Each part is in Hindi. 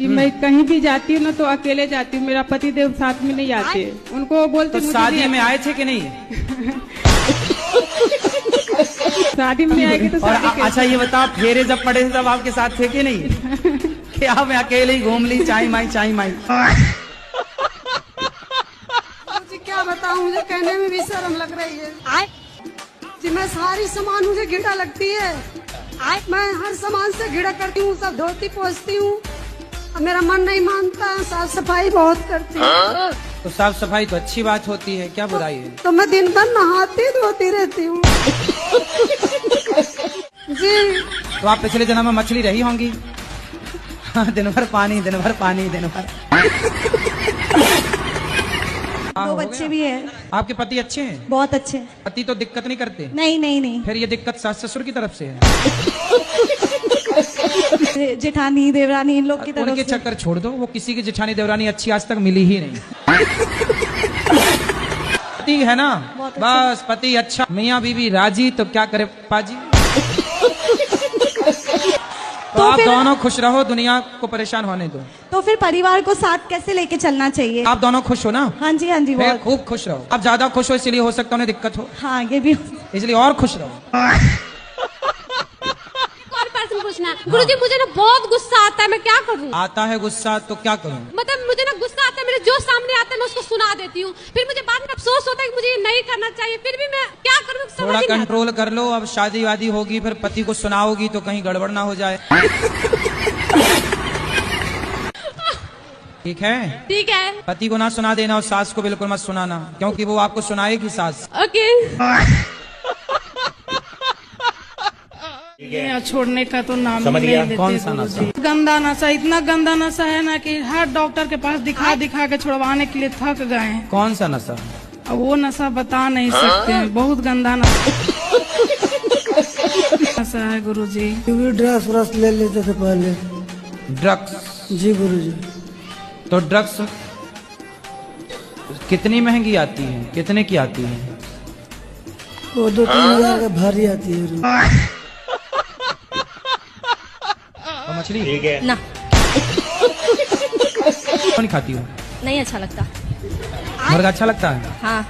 कि मैं कहीं भी जाती हूँ ना तो अकेले जाती हूँ, मेरा पति देव साथ में नहीं आते। उनको बोलते तो शादी में आए थे कि नहीं? शादी में आएगी तो शादी अच्छा ये बताओ, फेरे जब पड़े थे तब आपके साथ थे कि नहीं? क्या मैं अकेले ही घूम ली चाई माई चाई माई? मुझे क्या बताऊं, मुझे कहने में भी शर्म लग रही है जी। मैं सारी सामान मुझे घिड़ा लगती है, मैं हर सामान से घिड़ा करती हूँ, सब धोती पोंछती हूँ। मेरा मन नहीं मानता, साफ सफाई बहुत करती हूँ। तो साफ सफाई तो अच्छी बात होती है, क्या बुराई है? तो मैं दिन भर नहाती धोती रहती हूँ जी। तो आप पिछले जन्म में मछली रही होंगी। हाँ, दिन भर पानी दिन भर पानी दिन भर। दो बच्चे भी हैं। आपके पति अच्छे हैं? बहुत अच्छे। पति तो दिक्कत नहीं करते? नहीं नहीं नहीं। फिर ये दिक्कत सास ससुर की तरफ से है? जेठानी देवरानी इन लोग की तरफ उनके से। चक्कर छोड़ दो, वो किसी की जेठानी देवरानी अच्छी आज तक मिली ही नहीं। पति है ना, बस पति अच्छा, मियाँ बीवी राजी, तो क्या करे पाजी। तो आप दोनों खुश रहो, दुनिया को परेशान होने दो। तो फिर परिवार को साथ कैसे लेके चलना चाहिए? आप दोनों खुश हो ना? हाँ जी हाँ जी, बहुत खूब खुश रहो। आप ज्यादा खुश हो इसलिए हो सकता है उन्हें दिक्कत हो। हाँ ये भी, इसलिए और खुश रहो। पूछना गुरुजी, मुझे ना बहुत गुस्सा आता है, मैं क्या करूं? आता है गुस्सा तो क्या करूं? मतलब मुझे ना गुस्सा आता है, मेरे जो सामने आता है मैं उसको सुना देती हूँ, फिर मुझे बाद में अफसोस होता है कि मुझे ये नहीं करना चाहिए, फिर भी मैं क्या करूं? थोड़ा कंट्रोल कर लो। अब शादी वादी होगी, फिर पति को सुनाओगी तो कहीं गड़बड़ ना हो जाए। ठीक है? ठीक है। पति को ना सुना देना और सास को बिल्कुल मत सुनाना, क्योंकि वो आपको सुनाएगी सास। ओके। छोड़ने का तो नाम नहीं लेते। कौन सा नशा? गंदा नशा, इतना गंदा नशा है ना कि हर डॉक्टर के पास दिखा दिखा के छुड़वाने के लिए थक गए हैं। कौन सा नशा? अब वो नशा बता नहीं सकते हैं, बहुत गंदा नशा है गुरुजी। ड्रग्स व्रग्स ले लेते थे पहले। ड्रग्स? जी गुरुजी। तो ड्रग्स कितनी महंगी आती है, कितने की आती है? वो 2-3 हजार का भारी आती है। मछली ठीक है ना, कौन खाती हो? नहीं अच्छा लगता। मुर्गा अच्छा लगता है? हाँ।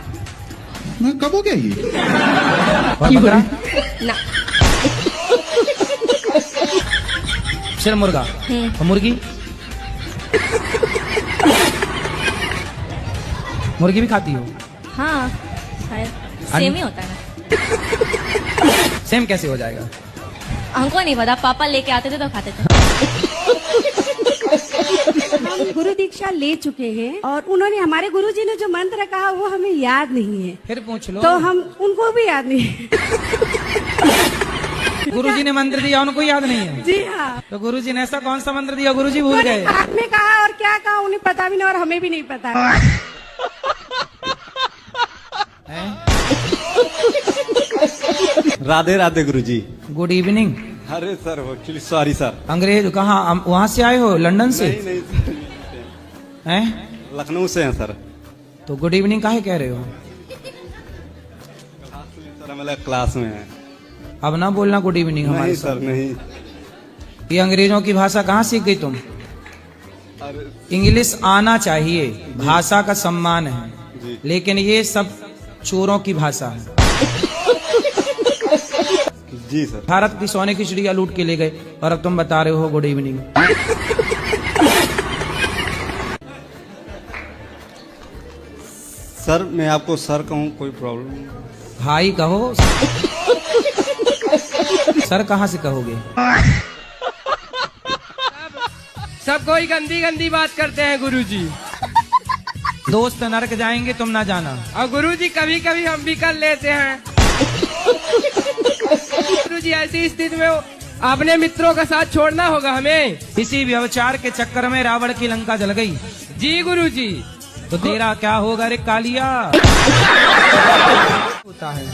मैं कब हो गया ये? और बकरा? ना। सिर्फ मुर्गा? और मुर्गी? मुर्गी भी खाती हो? हाँ शायद सेम ही होता है ना। सेम कैसे हो जाएगा? हमको नहीं पता, पापा लेके आते थे तो खाते थे। हम गुरु दीक्षा ले चुके हैं और उन्होंने, हमारे गुरुजी ने जो मंत्र कहा वो हमें याद नहीं है। फिर पूछ लो। तो हम उनको भी याद नहीं है। गुरुजी ने मंत्र दिया, उनको याद नहीं है? जी हाँ। तो गुरुजी ने ऐसा कौन सा मंत्र दिया गुरुजी भूल गए? आपने कहा और क्या कहा उन्हें पता भी नहीं और हमें भी नहीं पता। राधे राधे गुरुजी। Good evening. अरे सर एक्चुअली सॉरी सर। अंग्रेज कहाँ, वहाँ से आए हो? लंदन से? नहीं हैं? लखनऊ से हैं सर। तो गुड इवनिंग काहे कह रहे हो? सर हमारे क्लास में है। अब ना बोलना गुड इवनिंग हमारे नहीं साथ। सर नहीं। ये अंग्रेजों की भाषा कहाँ सीख गई तुम? इंग्लिश आना चाहिए, भाषा का सम्मान है, लेकिन ये सब चोरों की भाषा है। जी सर। भारत की सोने की चिड़िया लूट के ले गए और अब तुम बता रहे हो गुड इवनिंग। सर मैं आपको सर कहूँ कोई प्रॉब्लम? भाई कहो। सर कहाँ से कहोगे? सब कोई गंदी गंदी बात करते हैं गुरुजी। दोस्त नरक जाएंगे, तुम ना जाना। और गुरुजी कभी कभी हम भी कर लेते हैं। गुरुजी ऐसी स्थिति में अपने मित्रों का साथ छोड़ना होगा हमें। इसी व्यभिचार के चक्कर में रावण की लंका जल गई। जी गुरुजी। तो तेरा क्या होगा रे कालिया? होता है।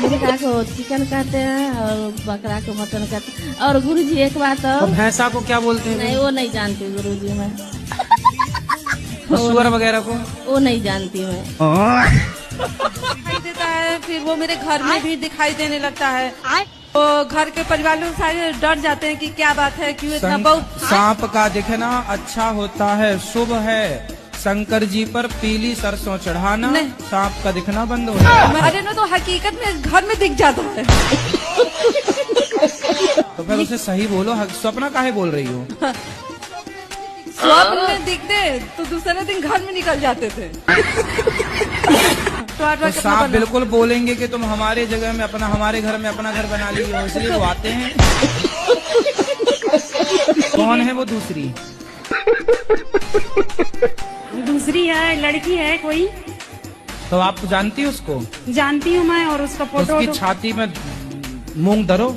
मुर्गा को चिकन कहते हैं और बकरा को मटन कहते हैं। और गुरुजी एक बात और भैंसा को क्या बोलते हैं? नहीं वो नहीं जानती गुरुजी मैं। सुअर वगैरह को? वो नहीं जानती मैं। दिखाई देता है, फिर वो मेरे घर में भी दिखाई देने लगता है। तो घर के परिवार लोग सारे डर जाते हैं कि क्या बात है, क्यों इतना बहुत। सांप का दिखना अच्छा होता है, शुभ है। शंकर जी पर पीली सरसों चढ़ाना, सांप का दिखना बंद हो जाए। अरे ना, तो हकीकत में घर में दिख जाता है। तो फिर उसे सही बोलो, स्वप्न काहे बोल रही हो? स्वप्न में दिखते तो दूसरे दिन घर में निकल जाते थे। तो सांप बिल्कुल बोलेंगे कि तुम हमारे जगह में अपना, हमारे घर में अपना घर बना ली हो, इसलिए वो आते हैं। कौन है वो दूसरी? दूसरी है, लड़की है कोई। तो आप जानती हो उसको? जानती हूँ मैं, और उसका फोटो। उसकी छाती में मूंग धरो।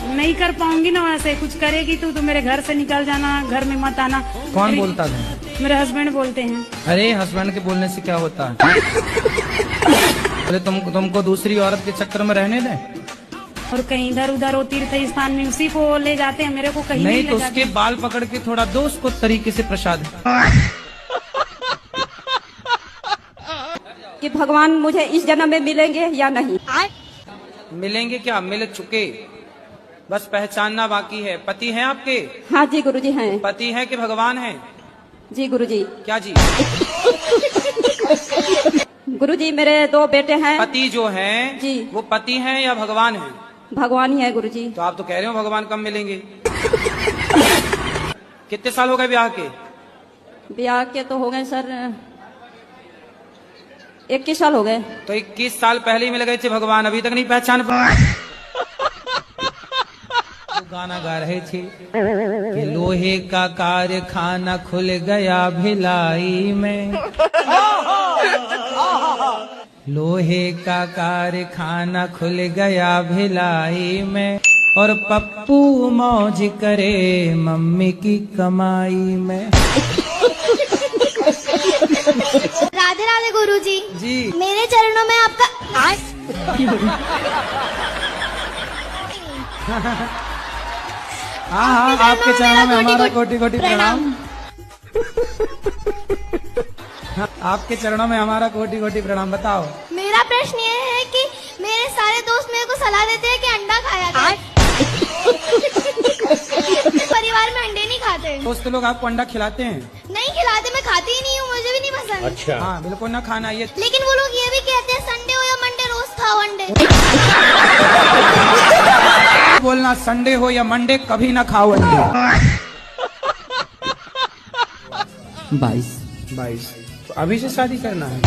नहीं कर पाऊंगी ना वैसे, कुछ करेगी तू तो मेरे घर से निकल जाना, घर में मत आना। कौन बोलता था? मेरे हस्बैंड बोलते हैं। अरे हस्बैंड के बोलने से क्या होता है? बोले तुमको दूसरी औरत के चक्कर में रहने दें। और कहीं इधर उधर हो, तीर्थ स्थान में उसी को ले जाते हैं, मेरे को कहीं नहीं ले तो जाते। उसके बाल पकड़ के थोड़ा दो उसको तरीके से प्रसाद। कि भगवान मुझे इस जन्म में मिलेंगे या नहीं। मिलेंगे क्या, मिल चुके, बस पहचानना बाकी है। पति हैं आपके? हाँ जी गुरुजी हैं। पति हैं कि भगवान हैं? जी गुरुजी। क्या जी? गुरुजी मेरे 2 बेटे हैं। पति जो हैं जी, वो पति हैं या भगवान हैं? भगवान ही है गुरुजी। तो आप तो कह रहे हो भगवान कब मिलेंगे। कितने साल हो गए ब्याह के? ब्याह के तो हो गए सर 21 साल हो गए। तो 21 साल पहले ही मिल गए थे भगवान, अभी तक नहीं पहचान पाए। गाना गा रहे थे कि लोहे का कारखाना खुल गया भिलाई में, लोहे का कारखाना खुल गया भिलाई में, और पप्पू मौज करे मम्मी की कमाई में। राधे राधे गुरुजी। जी मेरे चरणों में आपका हाँ, आपके चरणों में हमारा कोटि कोटि प्रणाम। आपके चरणों में हमारा कोटि कोटि प्रणाम। बताओ। मेरा प्रश्न ये है कि मेरे सारे दोस्त मेरे को सलाह देते हैं कि अंडा खाया जाए। परिवार में अंडे नहीं खाते। दोस्त लोग आपको अंडा खिलाते हैं? नहीं खिलाते, मैं खाती ही नहीं हूँ, मुझे भी नहीं पसंद। अच्छा। हाँ बिल्कुल ना खाना ये। लेकिन वो लोग ये भी कहते हैं संडे हो या मंडे रोज खाओ अंडे। बोलना संडे हो या मंडे कभी ना खाओ अंडे। 22 तो अभी से शादी करना है?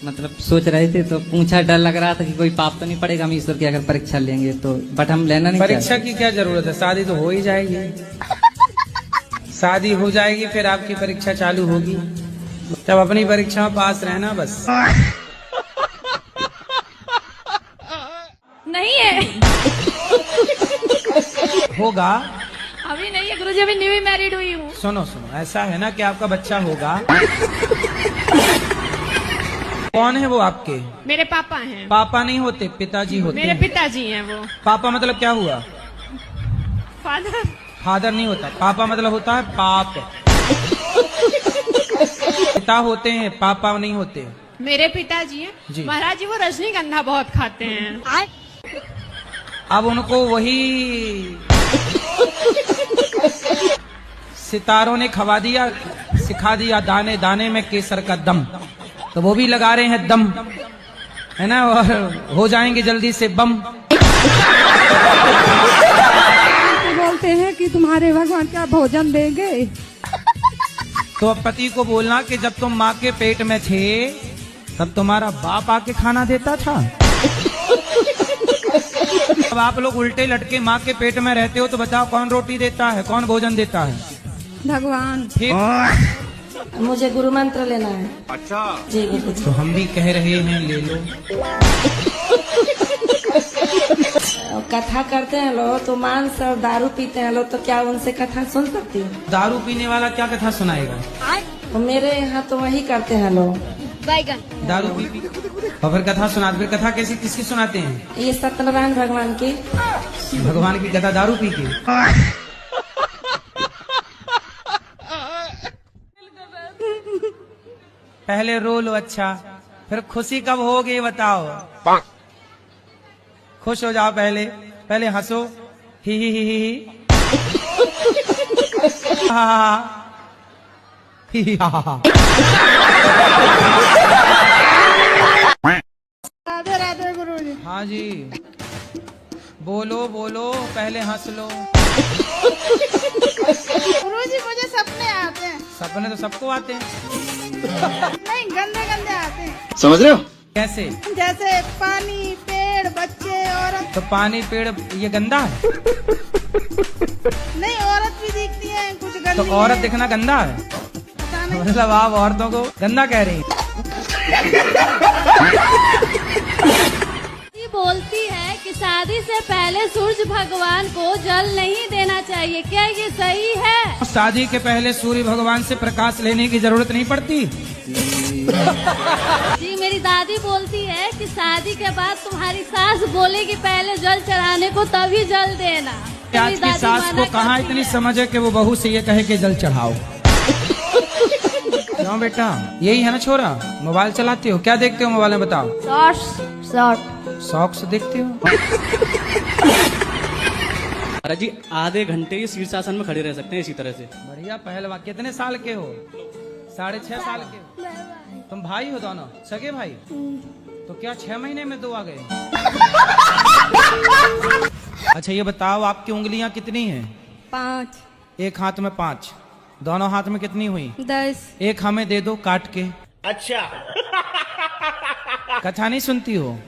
मतलब सोच रहे थे तो पूछा, डर लग रहा था कि कोई पाप तो नहीं पड़ेगा हम ईश्वर की अगर परीक्षा लेंगे तो, बट हम लेना नहीं। परीक्षा की क्या जरूरत है, शादी तो हो ही जाएगी। शादी हो जाएगी फिर आपकी परीक्षा चालू होगी, तब अपनी परीक्षा में पास रहना बस। नहीं है। होगा। अभी नहीं है गुरुजी, अभी न्यू मैरिड हुई हूँ। सुनो सुनो, ऐसा है ना कि आपका बच्चा होगा। कौन है वो आपके? मेरे पापा हैं। पापा नहीं होते, पिताजी होते मेरे हैं। पिताजी हैं वो। पापा मतलब क्या हुआ? फादर। फादर नहीं होता, पापा मतलब होता है पाप। पिता होते हैं, पापा नहीं होते। मेरे पिताजी हैं महाराज जी, वो रजनीगंधा बहुत खाते हैं। अब उनको वही सितारों ने खवा दिया, सिखा दिया दाने दाने में केसर का दम, तो वो भी लगा रहे हैं दम, है ना, और हो जाएंगे जल्दी से बम। बोलते हैं कि तुम्हारे भगवान क्या भोजन देंगे। तो पति को बोलना कि जब तुम माँ के पेट में थे तब तुम्हारा बाप आके खाना देता था। अब आप लोग उल्टे लटके माँ के पेट में रहते हो तो बताओ कौन रोटी देता है, कौन भोजन देता है? भगवान। मुझे गुरु मंत्र लेना है। अच्छा जी गुरु जी। तो हम भी कह रहे हैं ले लो। कथा करते हैं लोग तो मांस और दारू पीते हैं लोग, तो क्या उनसे कथा सुन सकती हूँ? दारू पीने वाला क्या कथा सुनाएगा? तो मेरे यहाँ तो वही करते हैं लोग, दारू पी और फिर कथा सुनाते। फिर कथा कैसी किसकी सुनाते हैं? ये सत्यनारायण भगवान की। भगवान की कथा दारू पी के? पहले रो लो, अच्छा फिर खुशी कब होगी बताओ? खुश हो जाओ, पहले पहले हंसो, ही हा हा। राधे राधे गुरुजी। हाँ जी, बोलो बोलो, पहले हंस लो। गुरुजी मुझे सपने आते हैं। सपने तो सबको आते हैं। नहीं, गंदे गंदे आते हैं। समझ रहे हो? कैसे? जैसे पानी, पेड़, बच्चे, औरत। तो पानी पेड़ ये गंदा है? नहीं, औरत भी दिखती है कुछ गंदी। तो औरत दिखना गंदा है? पता नहीं। मतलब आप औरतों को गंदा कह रही हैं? बोलती है कि शादी से पहले सूरज भगवान को जल नहीं देना चाहिए, क्या ये सही है? शादी के पहले सूर्य भगवान से प्रकाश लेने की जरूरत नहीं पड़ती। जी, मेरी दादी बोलती है कि शादी के बाद तुम्हारी सास बोलेगी पहले जल चढ़ाने को, तभी जल देना। आज की सास को कहाँ इतनी समझ है कि वो बहू से ये कहे कि जल चढ़ाओ। क्यों बेटा, यही है ना छोरा? मोबाइल चलाते हो? क्या देखते हो मोबाइल में बताओ? शॉर्ट्स देखते हो? महाराज जी आधे घंटे ही शीर्षासन में खड़े रह सकते हैं इसी तरह से। बढ़िया पहलवान। कितने साल के हो? 6.5 साल के हो? तुम भाई हो दोनों? सगे भाई? तो क्या 6 महीने में 2 आ गए? अच्छा ये बताओ, आपकी उंगलियां कितनी हैं? 5। एक हाथ में 5, दोनों हाथ में कितनी हुई? 10। एक हमें दे दो काट के। अच्छा। कथा नहीं सुनती हो?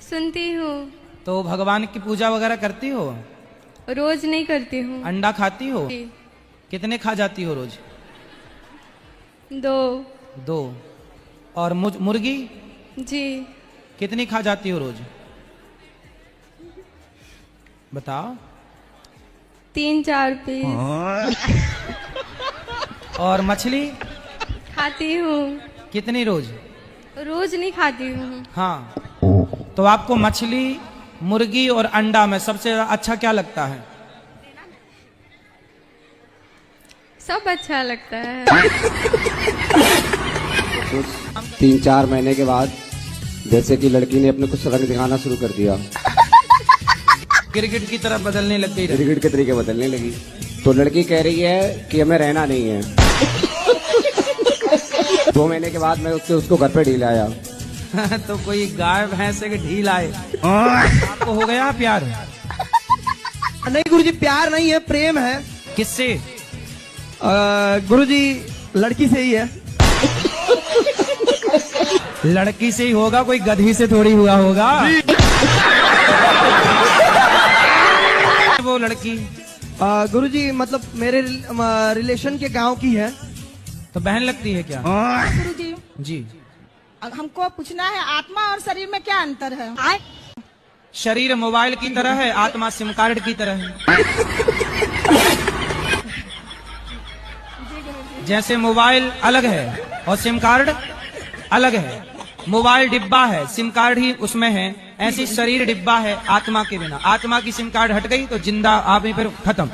सुनती हूँ। तो भगवान की पूजा वगैरह करती हो? रोज नहीं करती हूँ। अंडा खाती हो? कितने खा जाती हो रोज? 2। और मुर्गी जी। कितनी खा जाती हो रोज? बताओ। 3-4 पीस। और मछली खाती हूँ। कितनी रोज? रोज नहीं खाती हूँ। हाँ, तो आपको मछली, मुर्गी और अंडा में सबसे अच्छा क्या लगता है? सब अच्छा लगता है। 3-4 महीने के बाद जैसे कि लड़की ने अपने कुछ रंग दिखाना शुरू कर दिया, क्रिकेट की तरफ बदलने लग गई। क्रिकेट के तरीके बदलने लगी, तो लड़की कह रही है कि हमें रहना नहीं है। 2 महीने के बाद मैं उसको घर पे ढील आया। तो कोई गाय भैंस के ढील आए? आपको हो गया प्यार? नहीं गुरुजी, प्यार नहीं है, प्रेम है। किससे? गुरुजी लड़की से ही है। लड़की से ही होगा, कोई गधी से थोड़ी हुआ होगा। वो लड़की गुरुजी मतलब मेरे रिलेशन के गांव की है। तो बहन लगती है क्या? गुरुजी जी, हमको पूछना है, आत्मा और शरीर में क्या अंतर है? शरीर मोबाइल की तरह है, आत्मा सिम कार्ड की तरह है। जैसे मोबाइल अलग है और सिम कार्ड अलग है। मोबाइल डिब्बा है, सिम कार्ड ही उसमें है। ऐसी शरीर डिब्बा है आत्मा के बिना। आत्मा की सिम कार्ड हट गई तो जिंदा आप ही फिर खत्म।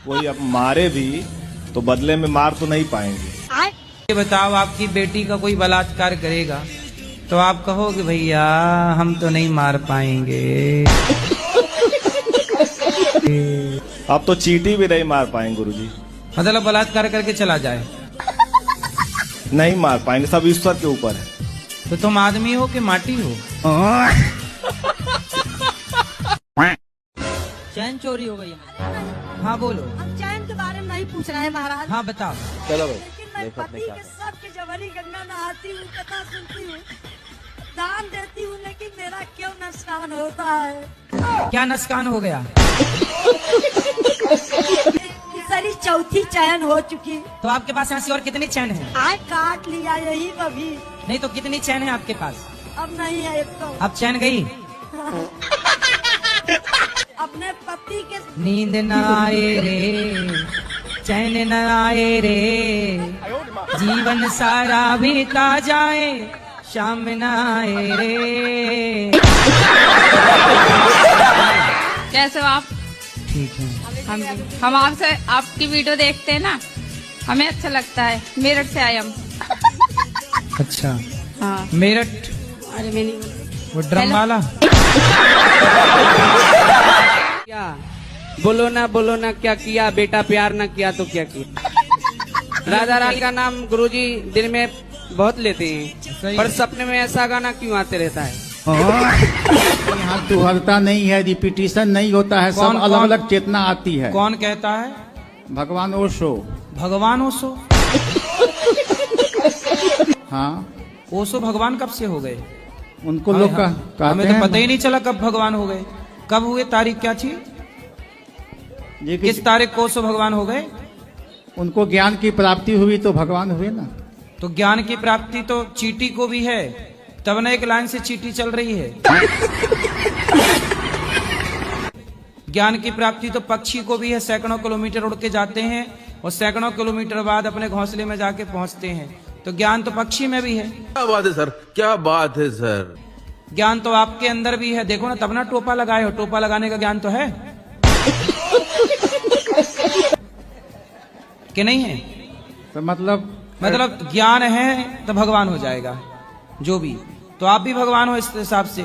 कोई अब मारे भी तो बदले में मार तो नहीं पाएंगे। ये बताओ, आपकी बेटी का कोई बलात्कार करेगा तो आप कहोगे भैया हम तो नहीं मार पाएंगे। अब तो चींटी भी नहीं मार पाएंगे गुरुजी। मतलब बलात्कार करके चला जाए? नहीं मार पाएंगे, सब ईश्वर के ऊपर है। तो तुम आदमी हो कि माटी हो? चैन चोरी हो गई। हाँ बोलो। हम चैन के बारे में नहीं पूछ रहे हैं महाराज। हाँ बताओ। चलो भाई, लेकिन मैं पति के सबके जवानी गंगा नहाती हूँ, कथा सुनती हूँ, दान देती हूँ, लेकिन मेरा क्यों नुकसान होता है? क्या नुकसान हो गया? सारी चौथी चैन हो चुकी। तो आपके पास ऐसी और कितनी चैन है? आज काट लिया यही कभी। नहीं तो कितनी चैन है आपके पास? अब नहीं है एक तो। अब चैन गई? अपने पति के नींद न आए रे, चैन न आए रे, जीवन सारा बीता जाए, शाम न आए रे। कैसे हो आप? ठीक है। हम आपसे आपकी वीडियो देखते हैं ना, हमें अच्छा लगता है। मेरठ से आए हम। अच्छा, हाँ मेरठ, अरे मैंने वो ड्रम वाला। क्या बोलो ना क्या किया बेटा, प्यार ना किया तो क्या किया। राधा रानी का नाम गुरुजी दिल में बहुत लेते हैं, पर सपने में ऐसा गाना क्यों आते रहता है। यहाँ दुहरता नहीं है, रिपीटिशन नहीं होता है, सब अलग अलग चेतना आती है। कौन कहता है? भगवान ओशो। भगवान ओशो? हाँ, ओशो भगवान कब से हो गए? उनको लोग हमें तो पता ही नहीं चला कब भगवान हो गए। कब हुए? तारीख क्या थी? किस तारीख को ओशो भगवान हो गए? उनको ज्ञान की प्राप्ति हुई तो भगवान हुए ना। तो ज्ञान की प्राप्ति तो चींटी को भी है, तब ना एक लाइन से चींटी चल रही है। ज्ञान की प्राप्ति तो पक्षी को भी है, सैकड़ों किलोमीटर उड़ के जाते हैं और सैकड़ों किलोमीटर बाद अपने घोंसले में जाके पहुंचते हैं। तो ज्ञान तो पक्षी में भी है। क्या बात है सर, क्या बात है सर। ज्ञान तो आपके अंदर भी है, देखो ना, तब ना टोपा लगाए हो। टोपा लगाने का ज्ञान तो है कि नहीं है? तो मतलब ज्ञान है तो भगवान हो जाएगा जो भी। तो आप भी भगवान हो इस हिसाब से।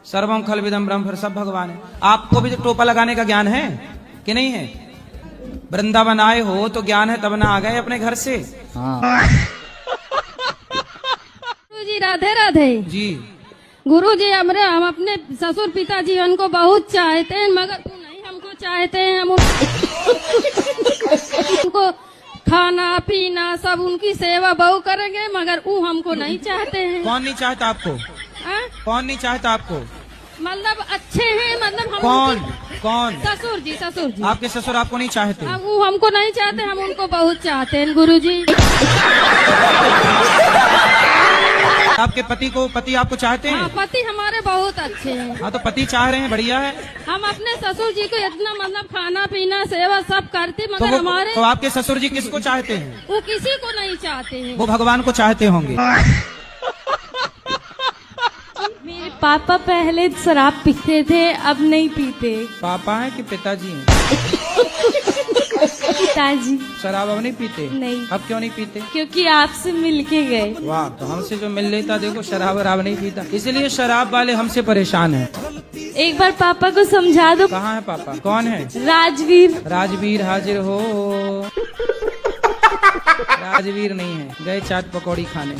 सर्वम खलविदम ब्रह्म, फिर सब भगवान है। आपको भी तो टोपा लगाने का ज्ञान है कि नहीं है? वृंदावन आए हो तो ज्ञान है, तब ना आ गए अपने घर से। हाँ। जी राधे राधे जी। गुरु जी हम अपने ससुर पिताजी उनको बहुत चाहते हैं, मगर तू नहीं हमको चाहते हैं। हम उनको खाना पीना सब उनकी सेवा बहु करेंगे, मगर वो हमको नहीं चाहते हैं। कौन नहीं चाहता आपको? कौन नहीं चाहता आपको? मतलब अच्छे हैं, मतलब हम कौन? ससुर जी। आपके ससुर आपको नहीं चाहते? वो हमको नहीं चाहते, हम उनको बहुत चाहते हैं गुरु जी। आपके पति आपको चाहते हैं? हाँ, पति हमारे बहुत अच्छे हैं। हाँ, तो पति चाह रहे हैं, बढ़िया है। हम अपने ससुर जी को इतना मतलब खाना पीना सेवा सब करते, मगर हमारे तो आपके ससुर जी किसको चाहते हैं? वो किसी को नहीं चाहते हैं। वो भगवान को चाहते होंगे। मेरे पापा पहले शराब पीते थे, अब नहीं पीते। पापा है कि पिताजी हैं? पिताजी। शराब अब नहीं पीते? नहीं। अब क्यों नहीं पीते? क्योंकि आपसे मिल के गए। वाह, तो हमसे जो मिल लेता, देखो शराब वराब नहीं पीता, इसलिए शराब वाले हमसे परेशान हैं। एक बार पापा को समझा दो। कहाँ है पापा? कौन है? राजवीर हाजिर हो। राजवीर नहीं है, गए चाट पकौड़ी खाने।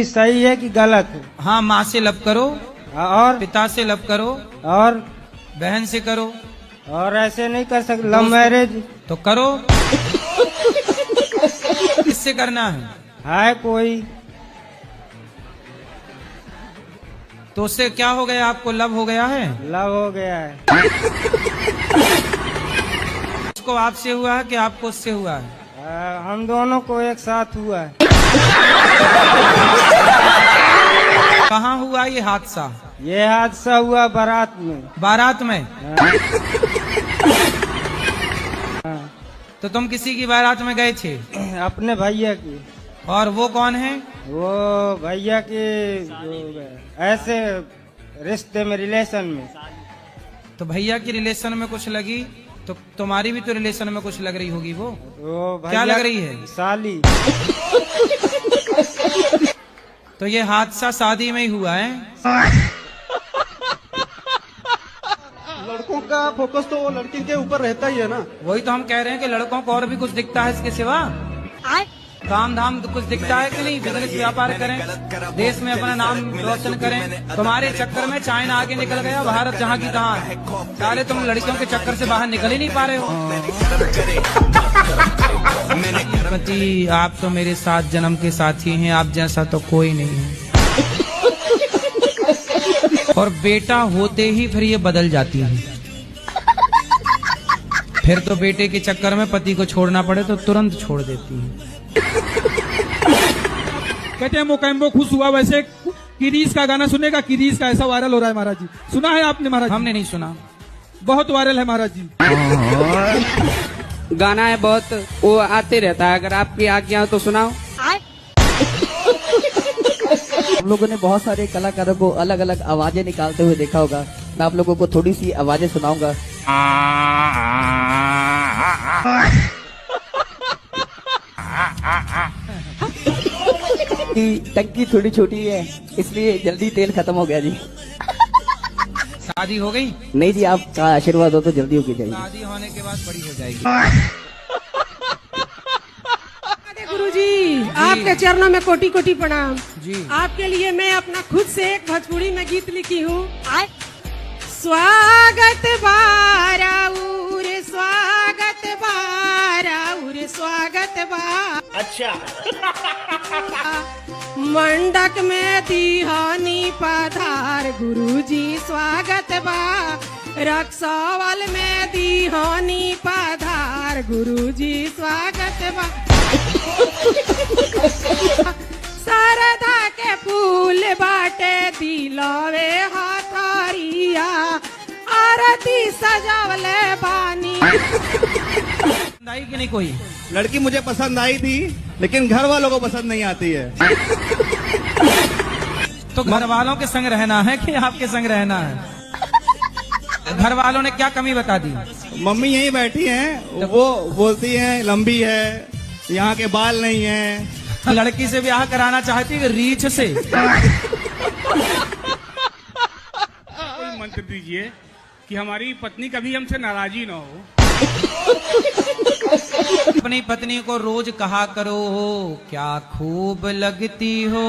सही है कि गलत है? हाँ, माँ से लब करो और पिता से लब करो और बहन से करो। और ऐसे नहीं कर सकते? लव मैरिज तो करो। किससे करना है कोई? तो उससे क्या हो गया? आपको लव हो गया है? लव हो गया है। उसको आपसे हुआ है कि आपको उससे हुआ है? हम दोनों को एक साथ हुआ है। कहाँ हुआ ये हादसा? ये हादसा हुआ बारात में। बारात में? तो तुम किसी की बारात में गए थे? अपने भैया की। और वो कौन है? वो भैया की ऐसे रिश्ते में, रिलेशन में। तो भैया की रिलेशन में कुछ लगी तो तुम्हारी भी तो रिलेशन में कुछ लग रही होगी। वो क्या लग रही है? साली। तो ये हादसा शादी में ही हुआ है? लड़कों का फोकस तो लड़की के ऊपर रहता ही है ना। वही तो हम कह रहे हैं कि लड़कों को और भी कुछ दिखता है इसके सिवा। काम धाम तो कुछ दिखता है कि नहीं? बिजनेस व्यापार करें, देश में अपना नाम रोशन करें। तुम्हारे चक्कर में चाइना आगे निकल गया, भारत जहाँ की तहाँ है। साले तुम लड़कियों के चक्कर से बाहर निकल ही नहीं पा रहे हो। पति, आप तो मेरे 7 जन्म के साथी हैं, आप जैसा तो कोई नहीं है। और बेटा होते ही फिर ये बदल जाती है। फिर तो बेटे के चक्कर में पति को छोड़ना पड़े तो तुरंत छोड़ देती है। कहते हैं मोकैम्बो खुश हुआ। वैसे किरीस का गाना सुनेगा? किरीस का ऐसा वायरल हो रहा है महाराज जी, सुना है आपने महाराज? हमने नहीं सुना। बहुत वायरल है महाराज जी। गाना है बहुत, वो आते रहता है। अगर आपकी आज्ञा हो तो सुनाओ। हम लोगों ने बहुत सारे कलाकारों को अलग अलग आवाजें निकालते हुए देखा होगा। मैं आप लोगों को थोड़ी सी आवाजें सुनाऊंगा। कि टंकी थोड़ी छोटी है इसलिए जल्दी तेल खत्म हो गया जी। शादी हो गई? नहीं जी, आपका आशीर्वाद हो तो जल्दी होगी जाएगी। शादी होने के बाद बड़ी हो जाएगी। गुरुजी, आपके चरणों में कोटि कोटि प्रणाम जी। आपके लिए मैं अपना खुद से एक भोजपुरी में गीत लिखी हूँ। स्वागत बाराउर, स्वागत बाराउर, स्वागत बा। अच्छा। मंडक में दिहानी पधार गुरुजी स्वागत बा। रक्सौल में दिहानी पधार गुरुजी स्वागत बा। शारदा के फूल बाटे दिलावे हथारिया, आरती सजावले बानी। पसंद आई कि नहीं कोई? लड़की मुझे पसंद आई थी लेकिन घर वालों को पसंद नहीं आती है। तो घर वालों के संग रहना है कि आपके संग रहना है? घर वालों ने क्या कमी बता दी? मम्मी यहीं बैठी हैं, वो बोलती हैं लंबी है, यहाँ के बाल नहीं है। लड़की से ब्याह कराना चाहती है रीछ से। कोई मंत्र दीजिए कि हमारी पत्नी कभी हमसे नाराजी ना हो। अपनी पत्नी को रोज कहा करो क्या खूब लगती हो,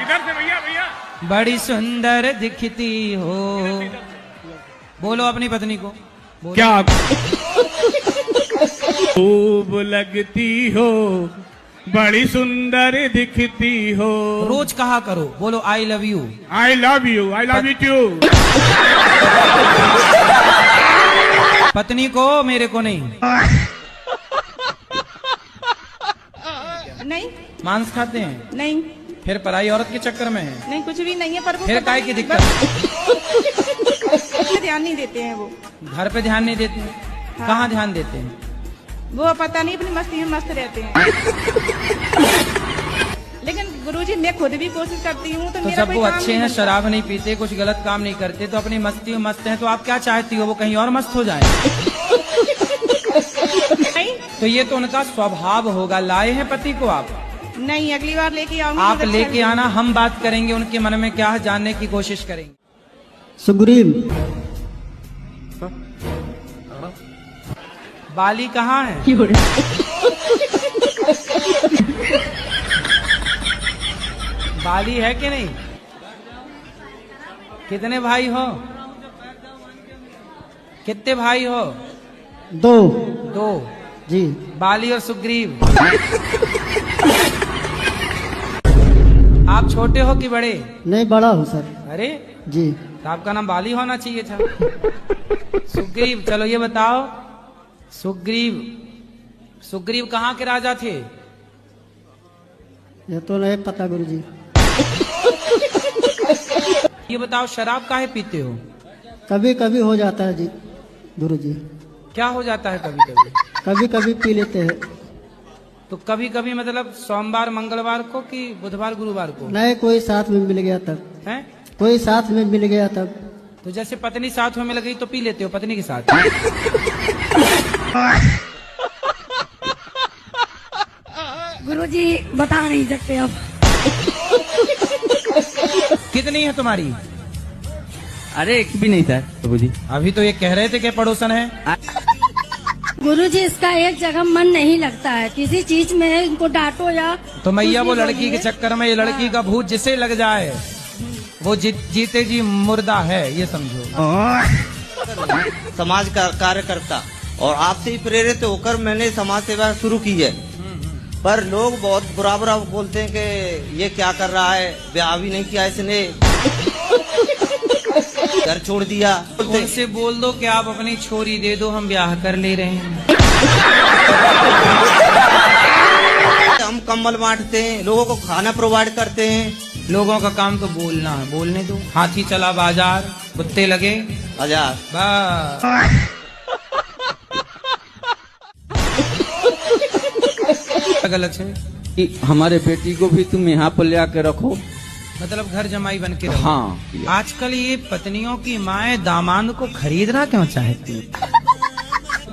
इधर से भैया भैया, बड़ी सुंदर दिखती हो। बोलो अपनी पत्नी को, बोलो। क्या खूब लगती हो, बड़ी सुंदर दिखती हो। रोज कहा करो, बोलो I love you. I love you, I love you too. पत्नी को, मेरे को नहीं। नहीं मांस खाते हैं? नहीं। फिर पराई औरत के चक्कर में है? नहीं, कुछ भी नहीं है, पर वो फिर काय की दिक्कत? ध्यान नहीं देते हैं वो। घर पे ध्यान नहीं देते हैं? हाँ। कहाँ ध्यान देते हैं? वो पता नहीं, अपनी मस्ती में मस्त रहते हैं। लेकिन गुरुजी मैं खुद भी कोशिश करती हूँ तो मेरा जब कोई वो काम अच्छे नहीं हैं, बनता। शराब नहीं पीते, कुछ गलत काम नहीं करते, तो अपनी मस्ती में मस्त हैं, तो आप क्या चाहती हो वो कहीं और मस्त हो जाए? तो ये तो उनका स्वभाव होगा। लाए हैं पति को आप? नहीं, अगली बार लेके आऊंगी। आप लेके आना, हम बात करेंगे उनके मन में क्या है, जानने की कोशिश करेंगे। सुग्रीव, बाली कहाँ है? बाली है कि नहीं? कितने भाई हो? कितने भाई हो? दो। दो जी। बाली और सुग्रीव। आप छोटे हो कि बड़े? नहीं, बड़ा हूँ सर। अरे जी। तो आपका नाम बाली होना चाहिए था। सुग्रीव, चलो ये बताओ, सुग्रीव कहाँ के राजा थे? ये तो नहीं पता गुरुजी। ये बताओ, शराब काहे पीते हो? कभी कभी हो जाता है जी गुरुजी। क्या हो जाता है कभी कभी? कभी कभी पी लेते हैं। तो कभी कभी मतलब सोमवार मंगलवार को कि बुधवार गुरुवार को? नहीं, कोई साथ में मिल गया तब। हैं? कोई साथ में मिल गया तब। तो जैसे पत्नी साथ में मिल गई तो पी लेते हो पत्नी के साथ? गुरुजी बता नहीं सकते अब। कितनी है तुम्हारी? अरे एक भी नहीं सर गुरुजी। अभी तो ये कह रहे थे कि पड़ोसन है। गुरुजी इसका एक जगह मन नहीं लगता है, किसी चीज में इनको डांटो या तो मैया कुछ वो भी लड़की बोलिए। के चक्कर में ये लड़की का भूत जिसे लग जाए वो जीते जी मुर्दा है, ये समझो। समाज का कार्यकर्ता और आपसे ही प्रेरित होकर मैंने समाज सेवा शुरू की है, पर लोग बहुत बुरा बुरा बोलते हैं कि ये क्या कर रहा है, ब्याह भी नहीं किया इसने, घर छोड़ दिया। उनसे बोल दो कि आप अपनी छोरी दे दो, हम ब्याह कर ले रहे हैं। हम कंबल बांटते हैं, लोगों को खाना प्रोवाइड करते हैं। लोगों का काम तो बोलना है, बोलने दो। हाथी चला बाजार, कुत्ते लगे बाजार। बस। गलत है कि हमारे बेटी को भी तुम यहाँ पर ले आके रखो, मतलब घर जमाई बन के रहो। हाँ। आजकल ये पत्नियों की माएं दामाद को खरीदना क्यों चाहती है?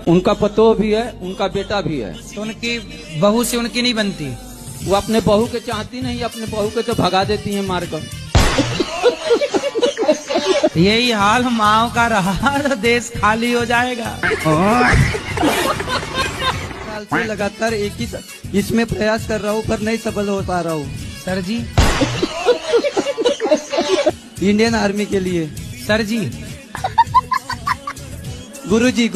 उनका पतो भी है, उनका बेटा भी है, तो उनकी बहू से उनकी नहीं बनती। वो अपने बहू के चाहती नहीं, अपने बहू के तो भगा देती हैं मारकर। यही हाल माओ का रहा तो देश खाली हो जाएगा। साल से लगातार एक ही इसमें प्रयास कर रहा हूँ पर नहीं सफल हो पा रहा हूँ। सर जी इंडियन आर्मी के लिए। सर जी गुरुजी